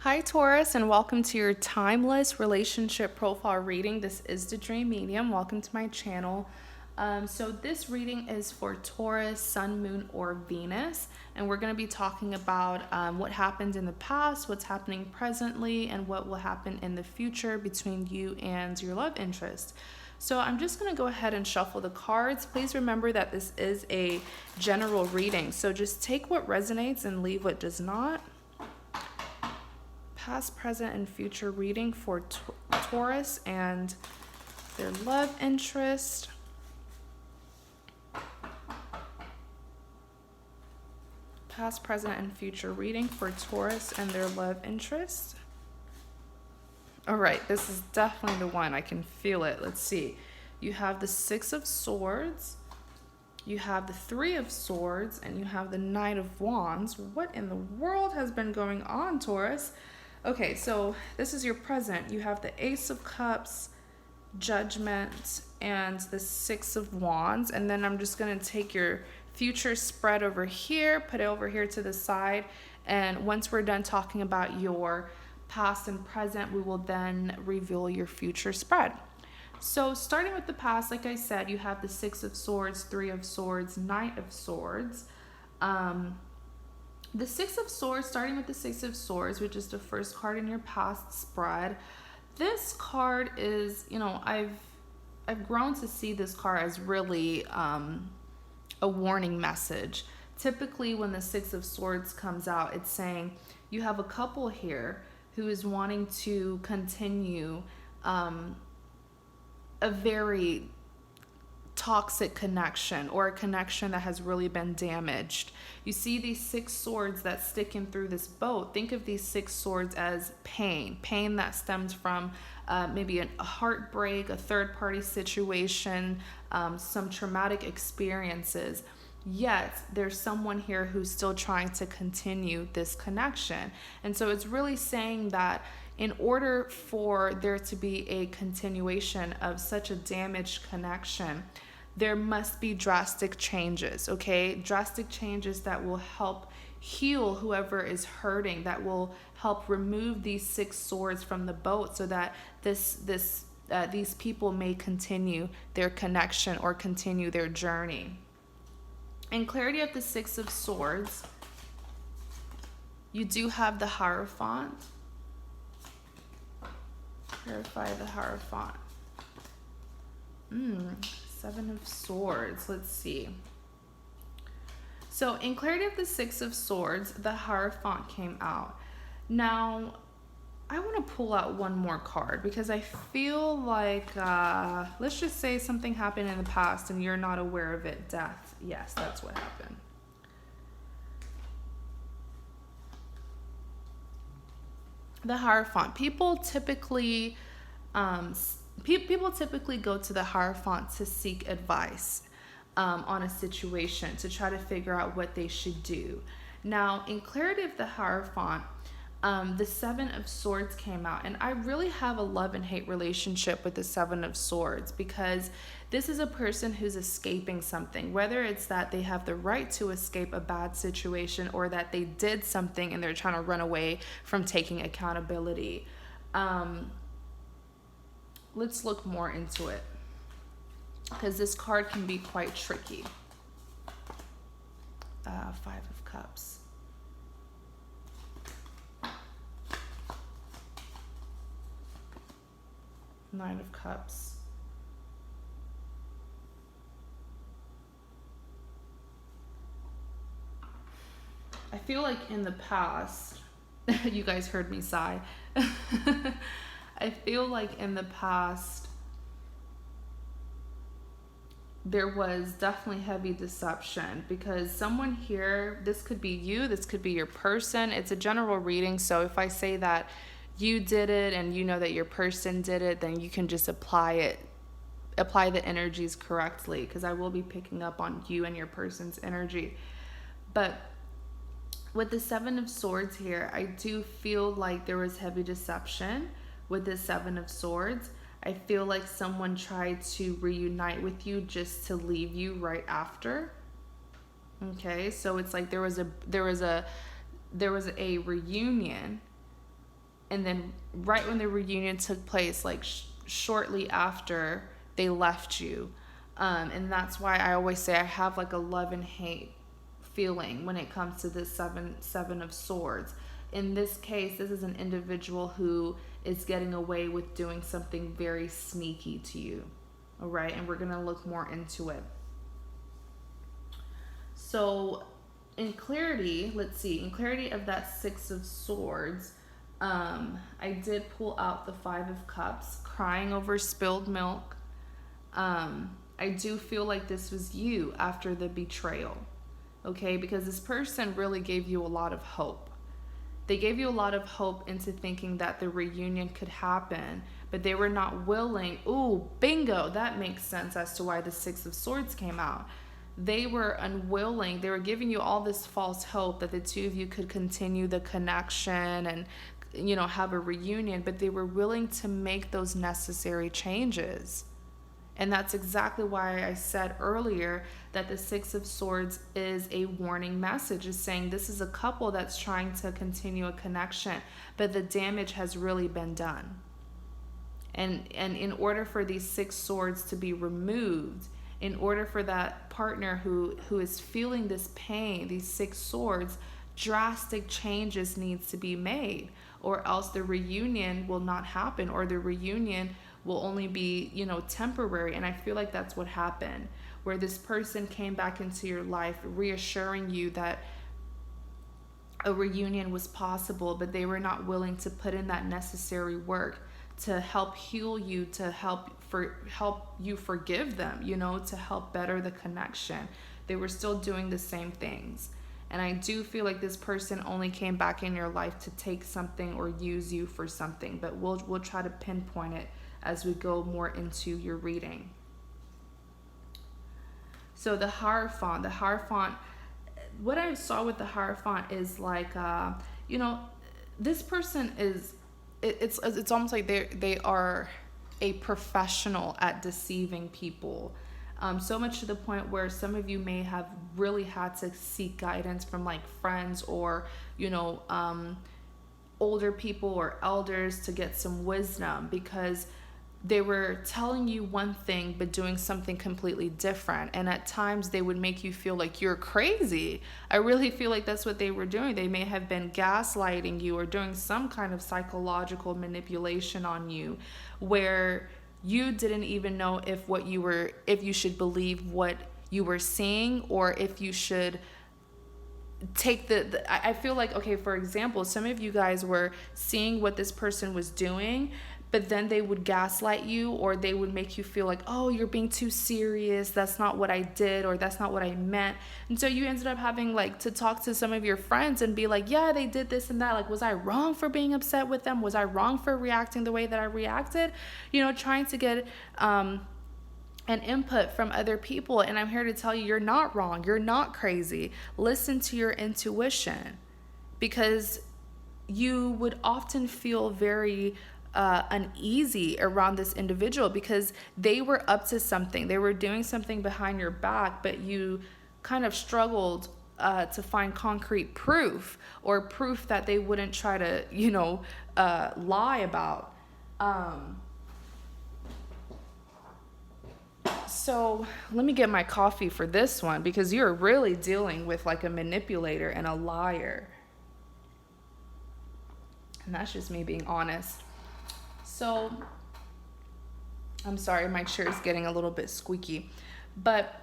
Hi Taurus, and welcome to your timeless relationship profile reading. This is the Dream Medium. Welcome to my channel. So this reading is for Taurus, Sun, Moon, or Venus, and we're going to be talking about what happened in the past, what's happening presently, and what will happen in the future between you and your love interest. So I'm just going to go ahead and shuffle the cards. Please remember that this is a general reading, so just take what resonates and leave what does not. Past, present, and future reading for Taurus and their love interest. Past, present, and future reading for Taurus and their love interest. All right, this is definitely the one. I can feel it. Let's see. You have the Six of Swords. You have the Three of Swords, and you have the Knight of Wands. What in the world has been going on, Taurus? Okay, so this is your present. You have the Ace of Cups, Judgment, and the Six of Wands. And then I'm just going to take your future spread over here, put it over here to the side. And once we're done talking about your past and present, we will then reveal your future spread. So starting with the past, like I said, you have the Six of Swords, Three of Swords, Knight of Swords. The Six of Swords, starting with the Six of Swords, which is the first card in your past spread. This card is, I've grown to see this card as really a warning message. Typically, when the Six of Swords comes out, it's saying you have a couple here who is wanting to continue a very toxic connection, or a connection that has really been damaged. You see these six swords that stick in through this boat. Think of these six swords as pain that stems from maybe a heartbreak, a third-party situation, some traumatic experiences. Yet there's someone here who's still trying to continue this connection. And so it's really saying that in order for there to be a continuation of such a damaged connection, there must be drastic changes, okay? Drastic changes that will help heal whoever is hurting, that will help remove these six swords from the boat so that these people may continue their connection or continue their journey. In clarity of the Six of Swords, you do have the Hierophant. Clarify the Hierophant. Seven of Swords. Let's see. So in clarity of the Six of Swords, the Hierophant came out. Now, I want to pull out one more card because I feel like, let's just say something happened in the past and you're not aware of it. Death. Yes, that's what happened. The Hierophant. People typically go to the Hierophant to seek advice on a situation, to try to figure out what they should do. Now, in clarity of the Hierophant, the Seven of Swords came out, and I really have a love and hate relationship with the Seven of Swords because this is a person who's escaping something, whether it's that they have the right to escape a bad situation or that they did something and they're trying to run away from taking accountability. Let's look more into it because this card can be quite tricky. Five of Cups. Nine of Cups. I feel like in the past, you guys heard me sigh. I feel like in the past, there was definitely heavy deception because someone here, this could be you, this could be your person. It's a general reading, so if I say that you did it and you know that your person did it, then you can just apply the energies correctly because I will be picking up on you and your person's energy. But with the Seven of Swords here, I do feel like there was heavy deception with the Seven of Swords. I feel like someone tried to reunite with you just to leave you right after. Okay, so it's like there was a reunion and then right when the reunion took place, like shortly after, they left you. And that's why I always say I have like a love and hate feeling when it comes to this seven of swords. In this case, this is an individual who is getting away with doing something very sneaky to you. All right, and we're gonna look more into it. So in clarity, let's see, in clarity of that Six of Swords, I did pull out the Five of Cups, crying over spilled milk. I do feel like this was you after the betrayal, okay? Because this person really gave you a lot of hope. They gave you a lot of hope into thinking that the reunion could happen, but they were not willing. Ooh, bingo, that makes sense as to why the Six of Swords came out. They were unwilling. They were giving you all this false hope that the two of you could continue the connection and, you know, have a reunion, but they were willing to make those necessary changes. And that's exactly why I said earlier that the Six of Swords is a warning message. It's saying this is a couple that's trying to continue a connection, but the damage has really been done. And in order for these Six Swords to be removed, in order for that partner who is feeling this pain, these Six Swords, drastic changes needs to be made, or else the reunion will not happen, or the reunion will only be, you know, temporary. And I feel like that's what happened, where this person came back into your life reassuring you that a reunion was possible, but they were not willing to put in that necessary work to help heal you, to help you forgive them, you know, to help better the connection. They were still doing the same things. And I do feel like this person only came back in your life to take something or use you for something, but we'll try to pinpoint it as we go more into your reading. So the Hierophant, what I saw with the Hierophant is like, you know, this person is, it's almost like they are a professional at deceiving people. So much to the point where some of you may have really had to seek guidance from like friends or, you know, older people or elders to get some wisdom, because they were telling you one thing but doing something completely different, and at times they would make you feel like you're crazy. I really feel like that's what they were doing. They may have been gaslighting you or doing some kind of psychological manipulation on you, where you didn't even know if you should believe what you were seeing, or if you should take I feel like, okay, for example, some of you guys were seeing what this person was doing, but then they would gaslight you, or they would make you feel like, oh, you're being too serious, that's not what I did, or that's not what I meant. And so you ended up having like to talk to some of your friends and be like, yeah, they did this and that, like, was I wrong for being upset with them? Was I wrong for reacting the way that I reacted? You know, trying to get an input from other people. And I'm here to tell you, you're not wrong, you're not crazy. Listen to your intuition, because you would often feel very uneasy around this individual, because they were up to something. They were doing something behind your back, but you kind of struggled to find concrete proof, or proof that they wouldn't try to, you know, lie about. So let me get my coffee for this one, because you're really dealing with like a manipulator and a liar. And that's just me being honest. So, I'm sorry, my chair is getting a little bit squeaky. But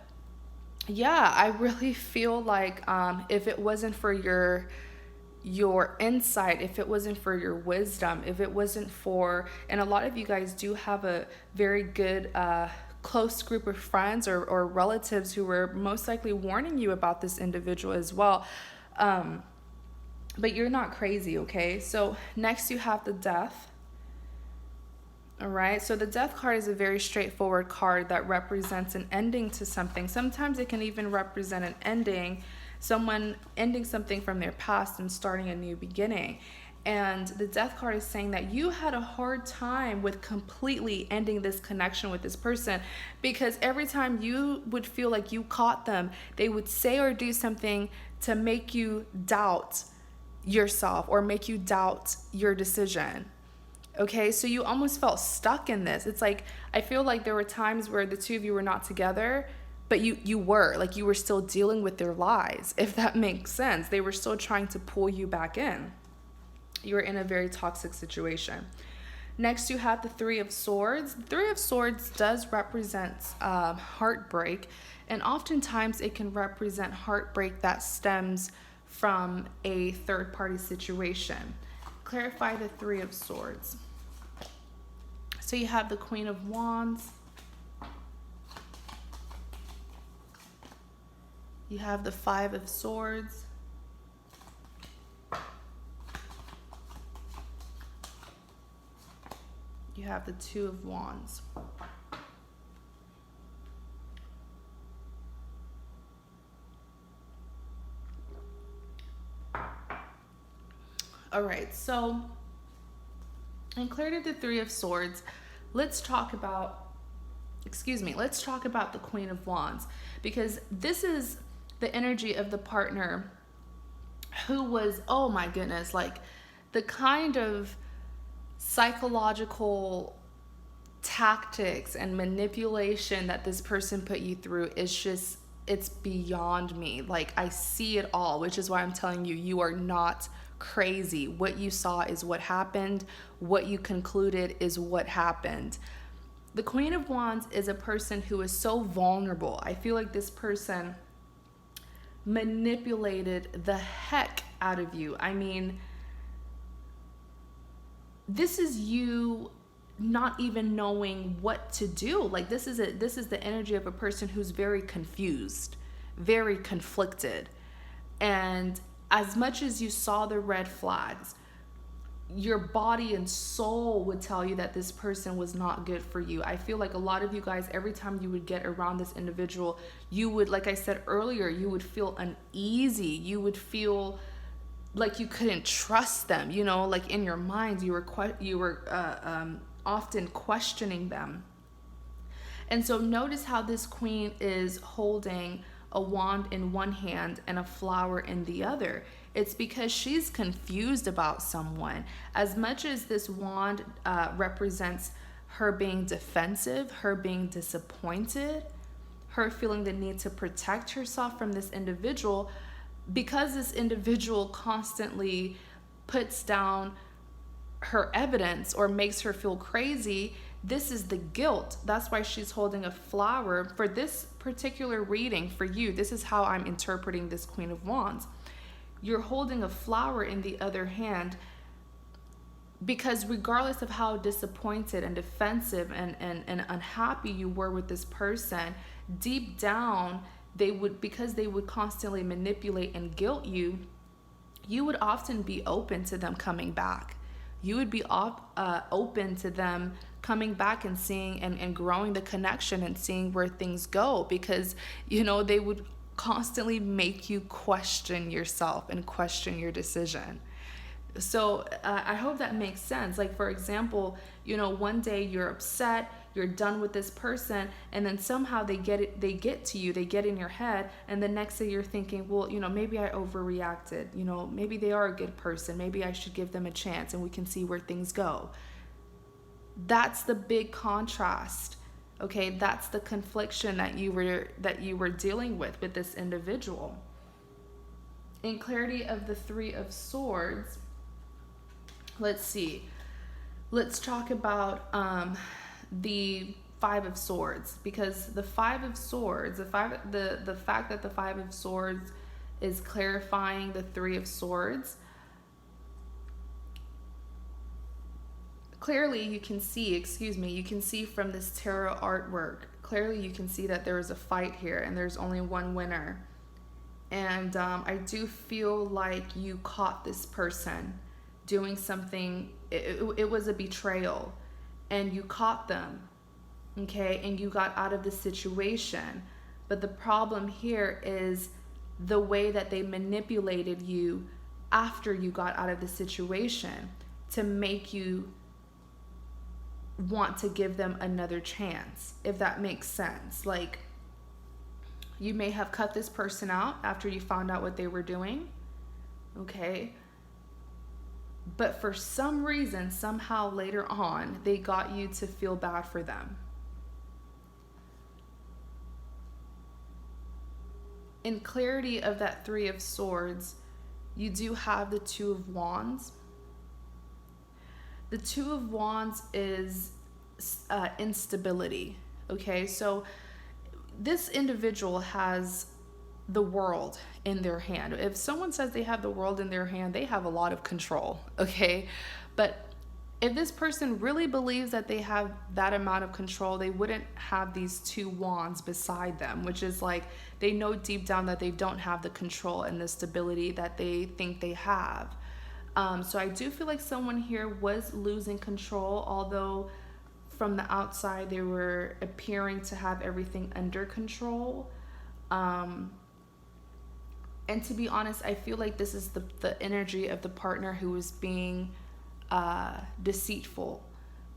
yeah, I really feel like if it wasn't for your insight, if it wasn't for your wisdom, if it wasn't for, and a lot of you guys do have a very good close group of friends or relatives who were most likely warning you about this individual as well. But you're not crazy, okay? So next you have the Death. All right, so the Death card is a very straightforward card that represents an ending to something. Sometimes it can even represent an ending, someone ending something from their past and starting a new beginning. And the Death card is saying that you had a hard time with completely ending this connection with this person, because every time you would feel like you caught them, they would say or do something to make you doubt yourself or make you doubt your decision. Okay, so you almost felt stuck in this. It's like, I feel like there were times where the two of you were not together, but you were, like, you were still dealing with their lies, if that makes sense. They were still trying to pull you back in. You were in a very toxic situation. Next, you have the Three of Swords. The Three of Swords does represent heartbreak, and oftentimes it can represent heartbreak that stems from a third-party situation. Clarify the Three of Swords. So you have the Queen of Wands. You have the Five of Swords. You have the Two of Wands. All right, so in clarity of the Three of Swords, let's talk about the Queen of Wands, because this is the energy of the partner who was, oh my goodness, like the kind of psychological tactics and manipulation that this person put you through is just, it's beyond me. Like, I see it all, which is why I'm telling you, you are not crazy. What you saw is what happened. What you concluded is what happened. The Queen of Wands is a person who is so vulnerable. I feel like this person manipulated the heck out of you. I mean, this is you not even knowing what to do. Like, this is the energy of a person who's very confused, very conflicted. And as much as you saw the red flags, your body and soul would tell you that this person was not good for you. I feel like a lot of you guys, every time you would get around this individual, you would, like I said earlier, you would feel uneasy. You would feel like you couldn't trust them, you know, like in your mind, you were often questioning them. And so notice how this queen is holding a wand in one hand and a flower in the other. It's because she's confused about someone. As much as this wand represents her being defensive, her being disappointed, her feeling the need to protect herself from this individual, because this individual constantly puts down her evidence or makes her feel crazy, this is the guilt. That's why she's holding a flower. For this particular reading for you, this is how I'm interpreting this Queen of Wands. You're holding a flower in the other hand because regardless of how disappointed and defensive and unhappy you were with this person, deep down, because they would constantly manipulate and guilt you, you would often be open to them coming back. You would be open to them coming back and seeing and growing the connection and seeing where things go, because, you know, they would constantly make you question yourself and question your decision. So I hope that makes sense. Like, for example, you know, one day you're upset, you're done with this person, and then somehow they get to you, they get in your head, and the next day you're thinking, well, you know, maybe I overreacted, you know, maybe they are a good person, maybe I should give them a chance and we can see where things go. That's the big contrast. Okay, that's the confliction that you were dealing with this individual. In clarity of the Three of Swords, let's see. Let's talk about the Five of Swords, because the Five of Swords, the fact that the Five of Swords is clarifying the Three of Swords. Clearly you can see from this tarot artwork, clearly you can see that there is a fight here and there's only one winner. And I do feel like you caught this person doing something, it was a betrayal, and you caught them, okay, and you got out of the situation. But the problem here is the way that they manipulated you after you got out of the situation to make you want to give them another chance, if that makes sense. Like, you may have cut this person out after you found out what they were doing, okay? but for some reason, somehow later on, they got you to feel bad for them. In clarity of that Three of Swords, you do have the Two of Wands. The Two of Wands is instability. Okay, so this individual has the world in their hand. If someone says they have the world in their hand, they have a lot of control. Okay, but if this person really believes that they have that amount of control, they wouldn't have these two wands beside them, which is like they know deep down that they don't have the control and the stability that they think they have. So I do feel like someone here was losing control, although from the outside they were appearing to have everything under control. And to be honest, I feel like this is the energy of the partner who is being deceitful,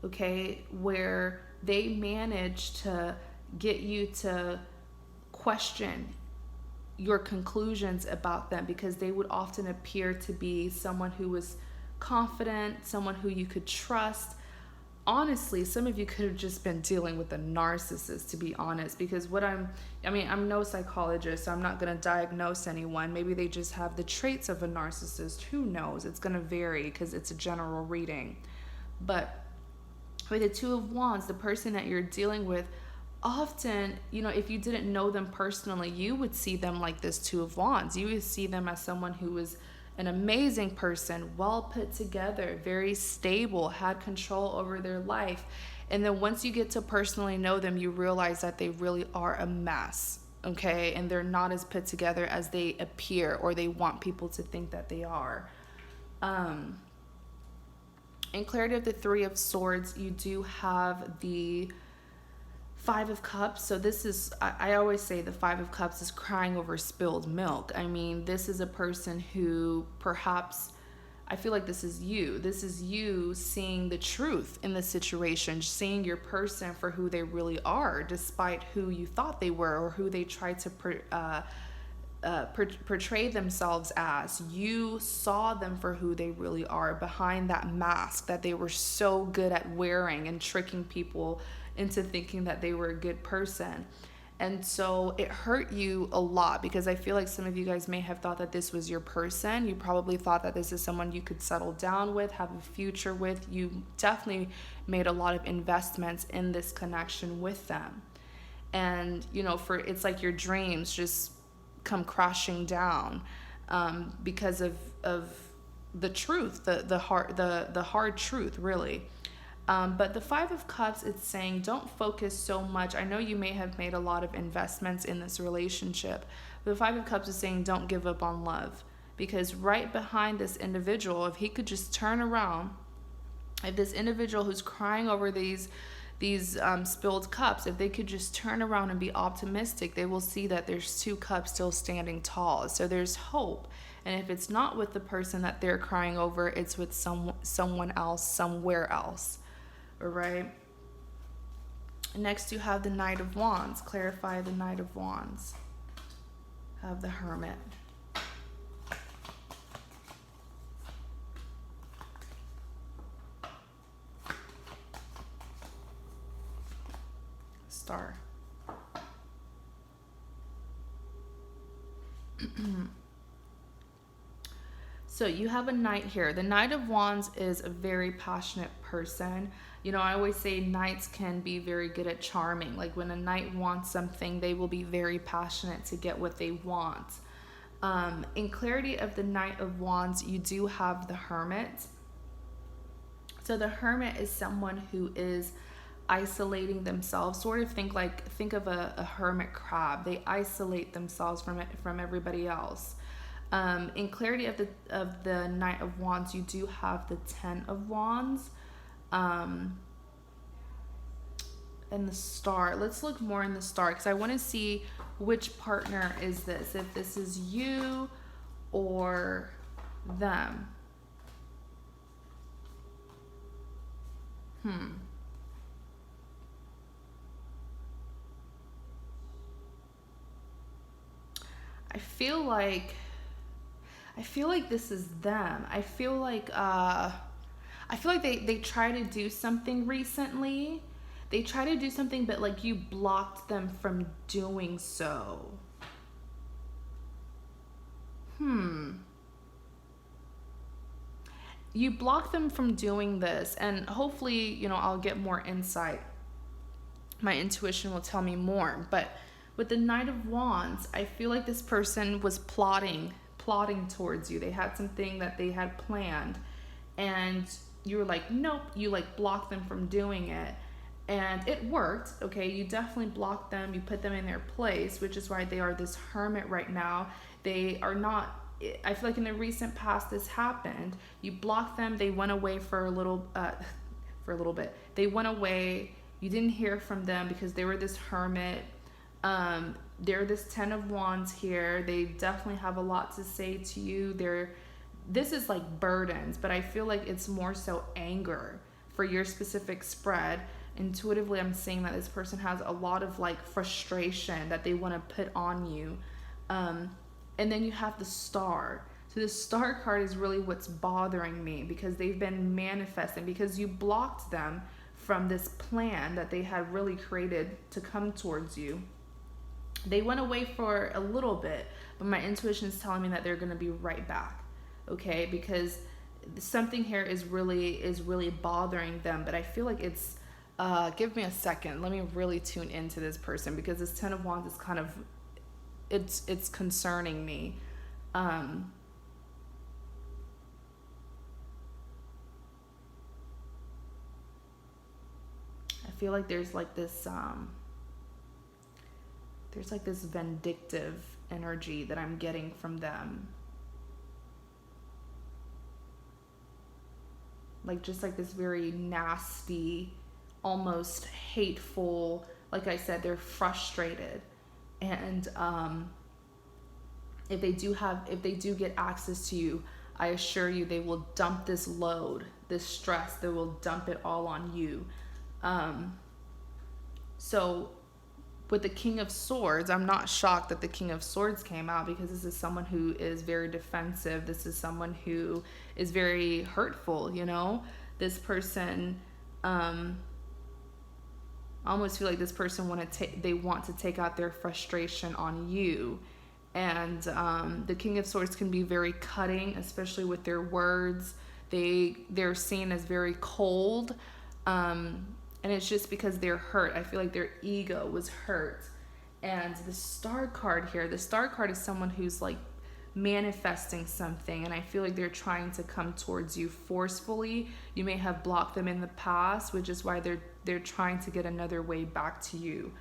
okay, where they manage to get you to question your conclusions about them, because they would often appear to be someone who was confident, someone who you could trust. Honestly, some of you could have just been dealing with a narcissist, to be honest, because I'm no psychologist, so I'm not going to diagnose anyone. Maybe they just have the traits of a narcissist. Who knows? It's going to vary because it's a general reading. But with the Two of Wands, the person that you're dealing with, often, if you didn't know them personally, you would see them like this Two of Wands. You would see them as someone who was an amazing person, well put together, very stable, had control over their life. And then once you get to personally know them, you realize that they really are a mess, okay? And they're not as put together as they appear, or they want people to think that they are. In clarity of the Three of Swords, you do have the Five of Cups. So this is, I always say the Five of Cups is crying over spilled milk. I mean, this is a person who perhaps, I feel like this is you. This is you seeing the truth in the situation, seeing your person for who they really are, despite who you thought they were or who they tried to portray themselves as. You saw them for who they really are, behind that mask that they were so good at wearing and tricking people into thinking that they were a good person. And so it hurt you a lot, because I feel like some of you guys may have thought that this was your person. You probably thought that this is someone you could settle down with, have a future with. You definitely made a lot of investments in this connection with them. And, it's like your dreams just come crashing down because of the truth, the hard truth, really. But the Five of Cups, it's saying don't focus so much. I know you may have made a lot of investments in this relationship. But the Five of Cups is saying don't give up on love. Because right behind this individual, if he could just turn around, if this individual who's crying over these spilled cups, if they could just turn around and be optimistic, they will see that there's two cups still standing tall. So there's hope. And if it's not with the person that they're crying over, it's with someone else, somewhere else. All right. Next, you have the Knight of Wands. Clarify the Knight of Wands. Have the Hermit. Star. So you have a knight here. The Knight of Wands is a very passionate person. I always say knights can be very good at charming. Like when a knight wants something, they will be very passionate to get what they want. In clarity of the Knight of Wands, you do have the Hermit. So the Hermit is someone who is isolating themselves. Sort of think of a hermit crab. They isolate themselves from everybody else. In clarity of the Knight of Wands, you do have the Ten of Wands. And the Star. Let's look more in the Star, because I want to see which partner is this. If this is you or them. I feel like I feel like this is them. I feel like they try to do something recently. They try to do something, but like you blocked them from doing so. You blocked them from doing this, and hopefully, you know, I'll get more insight. My intuition will tell me more. But with the Knight of Wands, I feel like this person was plotting towards you. They had something that they had planned, and you were like, nope. You like blocked them from doing it, and it worked. Okay, you definitely blocked them. You put them in their place, which is why they are this hermit right now. They are not. I feel like in the recent past this happened. You blocked them. They went away for a little bit. They went away. You didn't hear from them because they were this hermit. They're this 10 of Wands here. They definitely have a lot to say to you. This is like burdens, but I feel like it's more so anger for your specific spread. Intuitively, I'm seeing that this person has a lot of like frustration that they want to put on you. And then you have the Star. So the Star card is really what's bothering me, because they've been manifesting, because you blocked them from this plan that they had really created to come towards you. They went away for a little bit, but my intuition is telling me that they're going to be right back. Okay, because something here is really bothering them, but I feel like it's give me a second. Let me really tune into this person, because this 10 of Wands is kind of it's concerning me. I feel like there's like this vindictive energy that I'm getting from them. Like just like this very nasty, almost hateful, like I said, they're frustrated. And if they do get access to you, I assure you they will dump this load, this stress, they will dump it all on you. So with the King of Swords, I'm not shocked that the King of Swords came out, because this is someone who is very defensive. This is someone who is very hurtful, you know? This person, I almost feel like this person want to take out their frustration on you. And the King of Swords can be very cutting, especially with their words. They're seen as very cold. And it's just because they're hurt. I feel like their ego was hurt. And the Star card here, the Star card is someone who's like manifesting something, and I feel like they're trying to come towards you forcefully. You may have blocked them in the past, which is why they're trying to get another way back to you.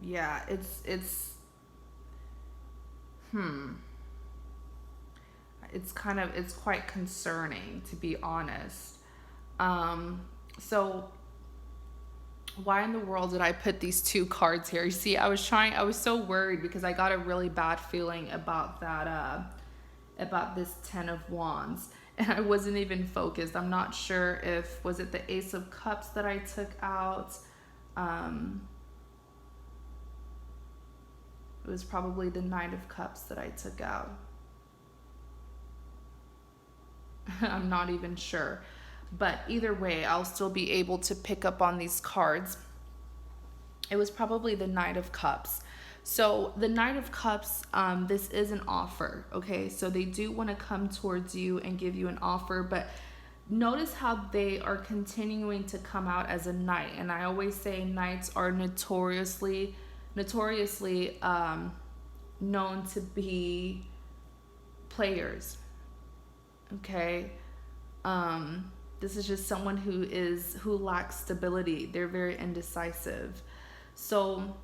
Yeah, it's quite concerning, to be honest. So why in the world did I put these two cards here? You see, I was so worried, because I got a really bad feeling about that, about this 10 of Wands, and I wasn't even focused. I'm not sure if, was it the Ace of Cups that I took out? It was probably the Knight of Cups that I took out. I'm not even sure. But either way, I'll still be able to pick up on these cards. It was probably the Knight of Cups. So the Knight of Cups, this is an offer, okay? So they do want to come towards you and give you an offer, but notice how they are continuing to come out as a knight. And I always say knights are notoriously known to be players. Okay, this is just someone who lacks stability. They're very indecisive. So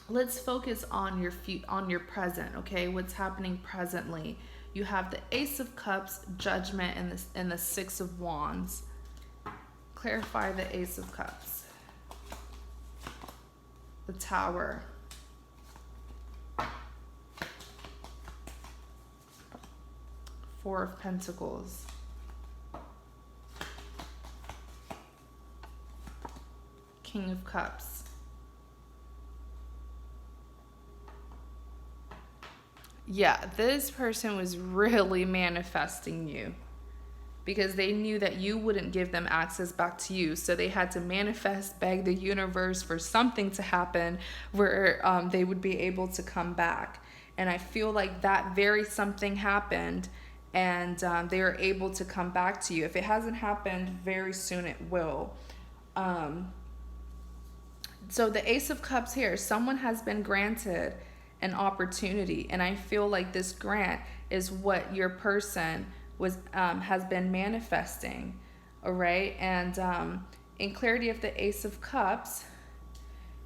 let's focus on your present. Okay, what's happening presently? You have the Ace of Cups, Judgment, and the Six of Wands. Clarify the Ace of Cups. The Tower. Four of Pentacles. King of Cups. Yeah, this person was really manifesting you because they knew that you wouldn't give them access back to you. So they had to manifest, beg the universe for something to happen where they would be able to come back. And I feel like that very something happened, and they are able to come back to you. If it hasn't happened very soon, it will. So the Ace of Cups here, someone has been granted an opportunity, and I feel like this grant is what your person was has been manifesting. All right, and in clarity of the Ace of Cups,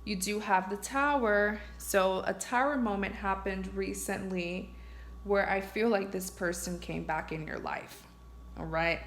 you do have the Tower. So a Tower moment happened recently where I feel like this person came back in your life. All right,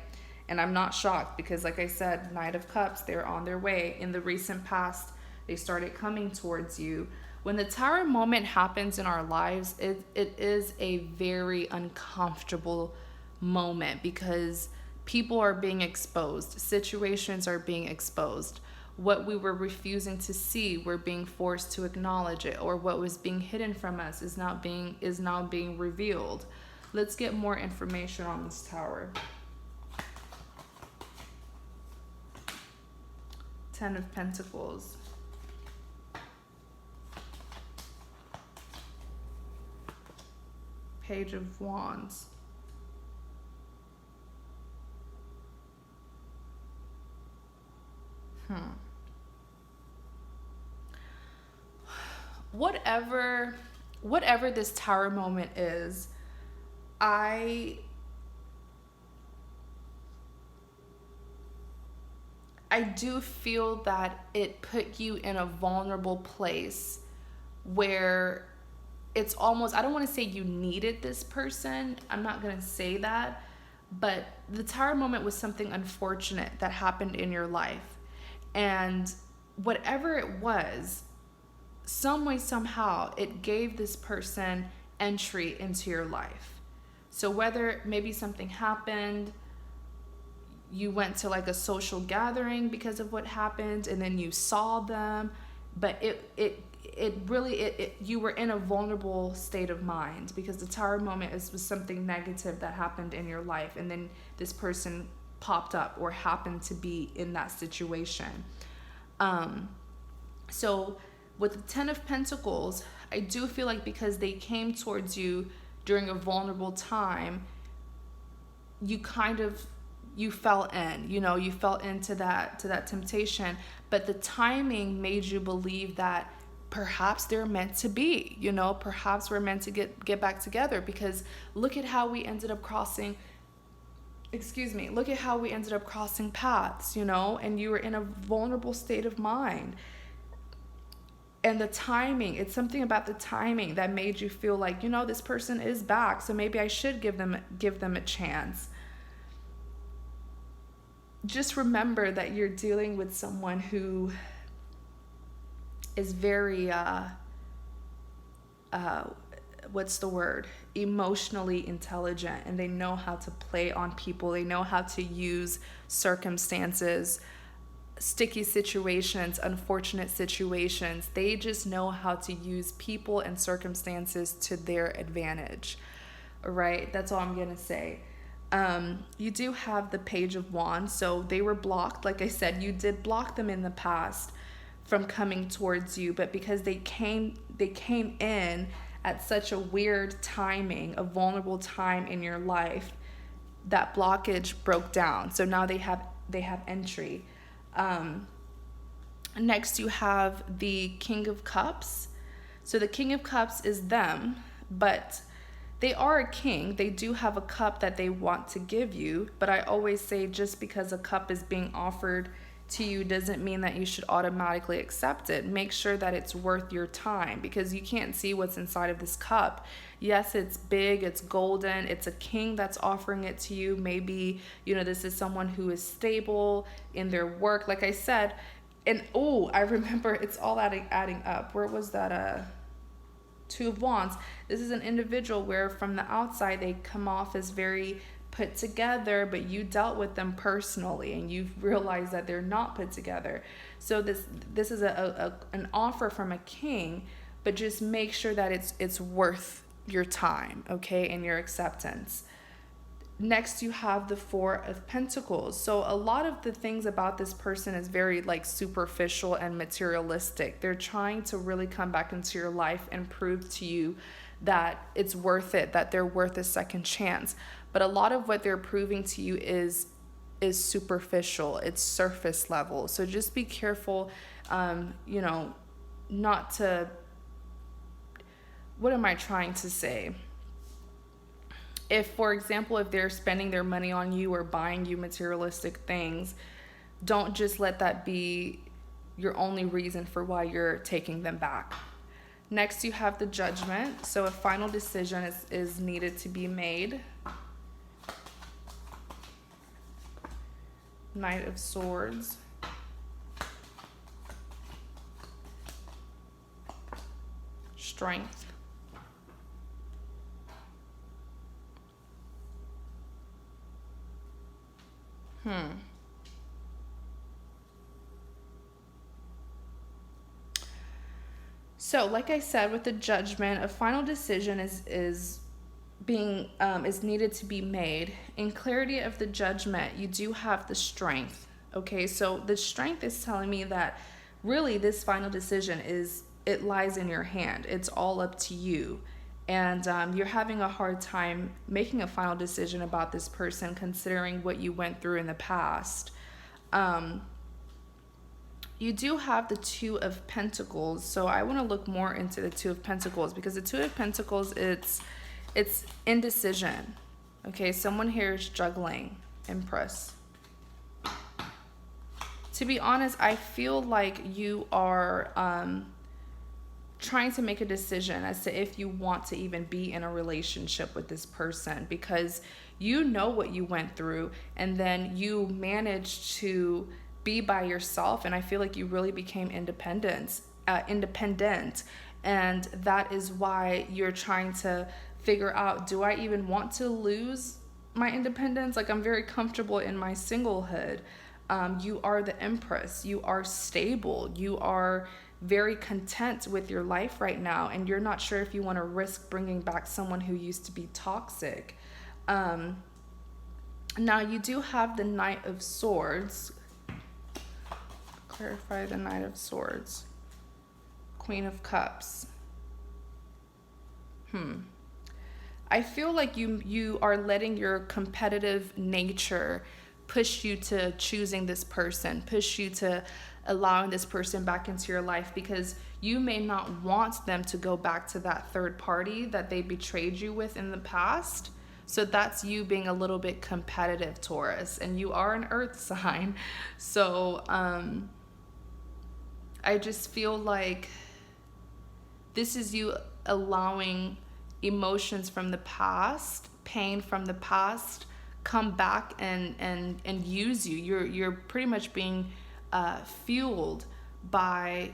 and I'm not shocked because, like I said, Knight of Cups, they're on their way. In the recent past, they started coming towards you. When the Tower moment happens in our lives, it is a very uncomfortable moment because people are being exposed, situations are being exposed. What we were refusing to see, we're being forced to acknowledge it, or what was being hidden from us is now being revealed. Let's get more information on this Tower. Ten of Pentacles. Page of Wands. Whatever this Tower moment is, I do feel that it put you in a vulnerable place where it's almost, I don't want to say you needed this person. I'm not going to say that. But the Tower moment was something unfortunate that happened in your life. And whatever it was, some way, somehow, it gave this person entry into your life. So whether maybe something happened, you went to like a social gathering because of what happened, and then you saw them, but you were in a vulnerable state of mind because the Tower moment was something negative that happened in your life, and then this person popped up or happened to be in that situation. So with the Ten of Pentacles, I do feel like because they came towards you during a vulnerable time, you fell in, you fell into that temptation, but the timing made you believe that perhaps they're meant to be, perhaps we're meant to get back together, because look at how we ended up crossing paths, and you were in a vulnerable state of mind. And the timing, it's something about the timing that made you feel like, this person is back, so maybe I should give them a chance. Just remember that you're dealing with someone who is very, emotionally intelligent, and they know how to play on people. They know how to use circumstances, sticky situations, unfortunate situations. They just know how to use people and circumstances to their advantage. All right, that's all I'm gonna say. You do have the Page of Wands, so they were blocked. Like I said, you did block them in the past from coming towards you, but because they came in at such a weird timing, a vulnerable time in your life, that blockage broke down. So now they have entry. Next you have the King of Cups. So the King of Cups is them, but they are a king. They do have a cup that they want to give you, but I always say just because a cup is being offered to you doesn't mean that you should automatically accept it. Make sure that it's worth your time, because you can't see what's inside of this cup. Yes, it's big, it's golden, it's a king that's offering it to you. Maybe, this is someone who is stable in their work, like I said. And I remember, it's all adding up. Where was that? Two of Wands. This is an individual where from the outside they come off as very put together, but you dealt with them personally and you've realized that they're not put together. So this is an offer from a king, but just make sure that it's worth your time, okay, and your acceptance. Next, you have the Four of Pentacles. So a lot of the things about this person is very like superficial and materialistic. They're trying to really come back into your life and prove to you that it's worth it, that they're worth a second chance. But a lot of what they're proving to you is superficial. It's surface level. So just be careful, not to, what am I trying to say? If, for example, if they're spending their money on you or buying you materialistic things, don't just let that be your only reason for why you're taking them back. Next, you have the Judgment. So a final decision is needed to be made. Knight of Swords. Strength. So, like I said, with the Judgment, a final decision is needed to be made. In clarity of the Judgment, you do have the Strength. Okay, so the Strength is telling me that really this final decision it lies in your hand. It's all up to you. And you're having a hard time making a final decision about this person, considering what you went through in the past. You do have the Two of Pentacles, so I want to look more into the Two of Pentacles, because the Two of Pentacles, it's indecision. Okay, someone here is juggling. Empress. To be honest, I feel like you are trying to make a decision as to if you want to even be in a relationship with this person, because you know what you went through and then you managed to be by yourself, and I feel like you really became independent, and that is why you're trying to figure out, do I even want to lose my independence? Like, I'm very comfortable in my singlehood. You are the Empress. You are stable. You are very content with your life right now, and you're not sure if you want to risk bringing back someone who used to be toxic. Now you do have the Knight of Swords. Clarify the Knight of Swords. Queen of Cups. I feel like you are letting your competitive nature push you to choosing this person, push you to allowing this person back into your life, because you may not want them to go back to that third party that they betrayed you with in the past. So that's you being a little bit competitive, Taurus, and you are an earth sign. So I just feel like this is you allowing emotions from the past, pain from the past, come back and use you. You're pretty much being fueled by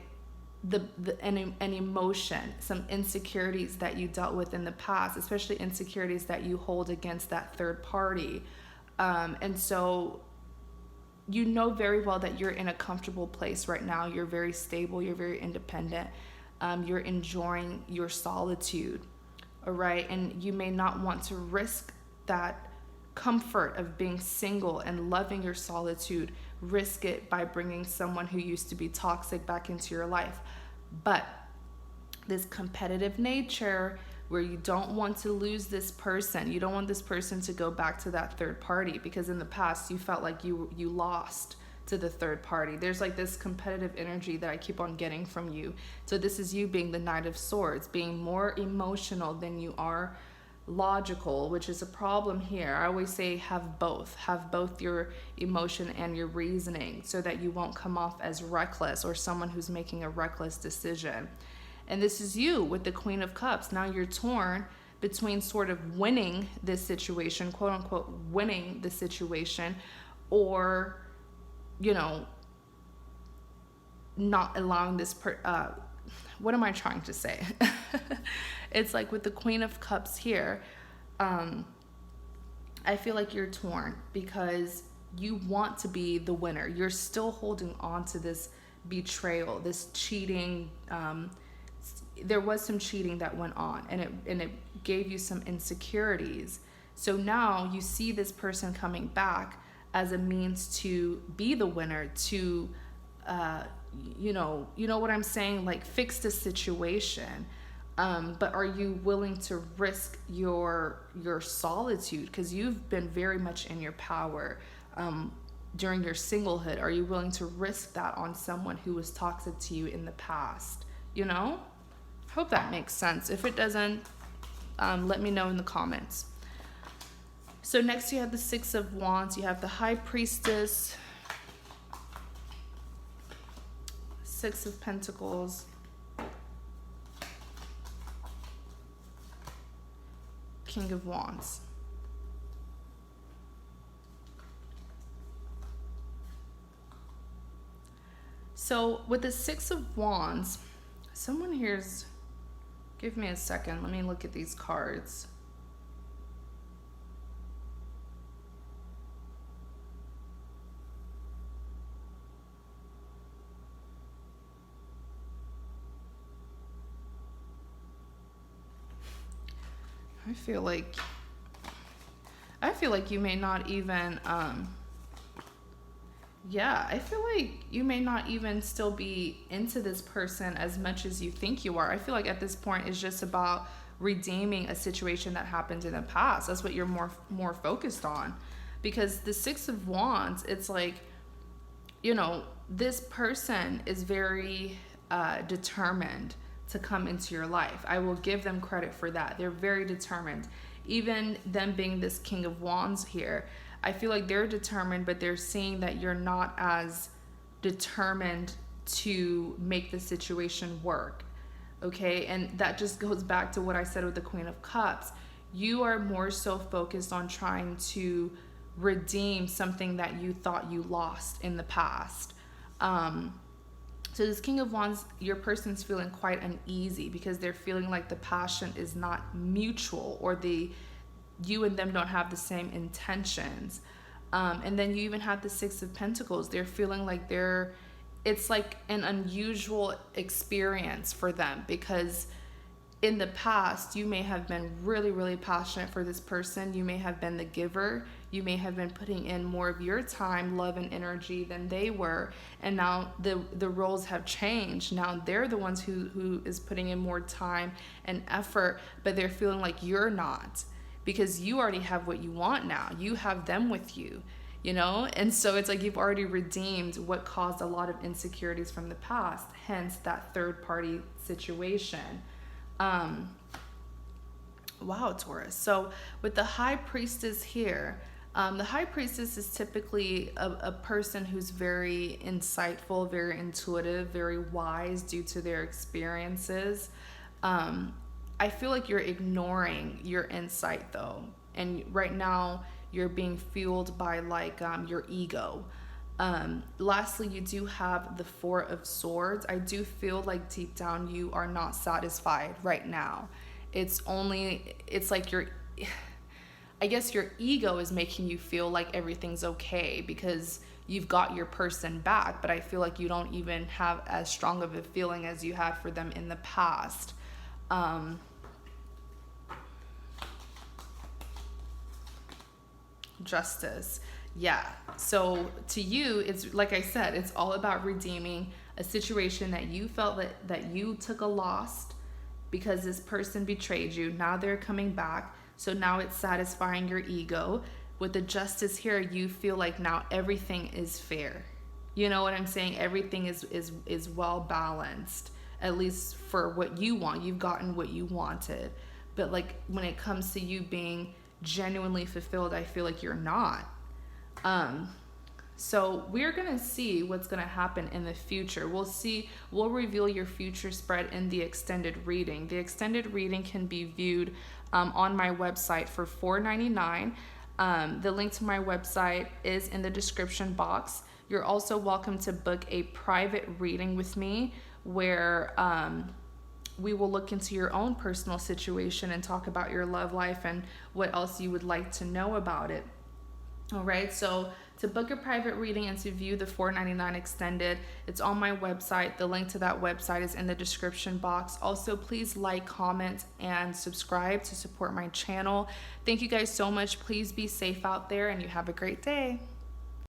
an emotion, some insecurities that you dealt with in the past, especially insecurities that you hold against that third party. And so you know very well that you're in a comfortable place right now. You're very stable. You're very independent. You're enjoying your solitude. All right. And you may not want to risk that comfort of being single and loving your solitude, risk it by bringing someone who used to be toxic back into your life. But this competitive nature, where you don't want to lose this person, you don't want this person to go back to that third party, because in the past you felt like you lost to the third party. There's like this competitive energy that I keep on getting from you. So this is you being the Knight of Swords, being more emotional than you are logical, which is a problem here. I always say have both your emotion and your reasoning, so that you won't come off as reckless or someone who's making a reckless decision. And this is you with the Queen of Cups. Now you're torn between sort of winning this situation, quote unquote winning the situation, or not allowing this what am I trying to say? It's like with the Queen of Cups here, I feel like you're torn because you want to be the winner. You're still holding on to this betrayal, this cheating. There was some cheating that went on, and it gave you some insecurities. So now you see this person coming back as a means to be the winner, to you know what I'm saying, like fix the situation. But are you willing to risk your solitude? Because you've been very much in your power during your singlehood. Are you willing to risk that on someone who was toxic to you in the past? You know? Hope that makes sense. If it doesn't, let me know in the comments. So next you have the Six of Wands. You have the High Priestess, Six of Pentacles, King of Wands. So with the Six of Wands, someone here's, give me a second, let me look at these cards. I feel like you may not even I feel like you may not even still be into this person as much as you think you are. I feel like at this point it's just about redeeming a situation that happened in the past. That's what you're more focused on. Because the Six of Wands, it's like, you know, this person is very determined to come into your life. I will give them credit for that. They're very determined. Even them being this King of Wands here, I feel like they're determined, but they're seeing that you're not as determined to make the situation work. Okay, and that just goes back to what I said with the Queen of Cups. You are more so focused on trying to redeem something that you thought you lost in the past. So this King of Wands, your person's feeling quite uneasy because they're feeling like the passion is not mutual, or you and them don't have the same intentions. And then you even have the Six of Pentacles. They're feeling like it's like an unusual experience for them, because in the past you may have been really, really passionate for this person. You may have been the giver. You may have been putting in more of your time, love, and energy than they were. And now the roles have changed. Now they're the ones who is putting in more time and effort, but they're feeling like you're not, because you already have what you want now. You have them with you, you know? And so it's like you've already redeemed what caused a lot of insecurities from the past, hence that third party situation. Wow, Taurus. So with the High Priestess here, the High Priestess is typically a person who's very insightful, very intuitive, very wise due to their experiences. I feel like you're ignoring your insight though. And right now you're being fueled by like your ego. Lastly, you do have the Four of Swords. I do feel like deep down you are not satisfied right now. It's like I guess your ego is making you feel like everything's okay because you've got your person back, but I feel like you don't even have as strong of a feeling as you had for them in the past. Justice. Yeah. So to you, it's like I said, it's all about redeeming a situation that you felt that you took a loss because this person betrayed you. Now they're coming back. So now it's satisfying your ego. With the Justice here, you feel like now everything is fair. You know what I'm saying? Everything is well balanced, at least for what you want. You've gotten what you wanted. But like when it comes to you being genuinely fulfilled, I feel like you're not. So we're gonna see what's gonna happen in the future. We'll reveal your future spread in the extended reading. The extended reading can be viewed on my website for $4.99. The link to my website is in the description box. You're also welcome to book a private reading with me where we will look into your own personal situation and talk about your love life and what else you would like to know about it. All right, so to book a private reading and to view the $4.99 extended, it's on my website. The link to that website is in the description box. Also, please like, comment, and subscribe to support my channel. Thank you guys so much. Please be safe out there, and you have a great day.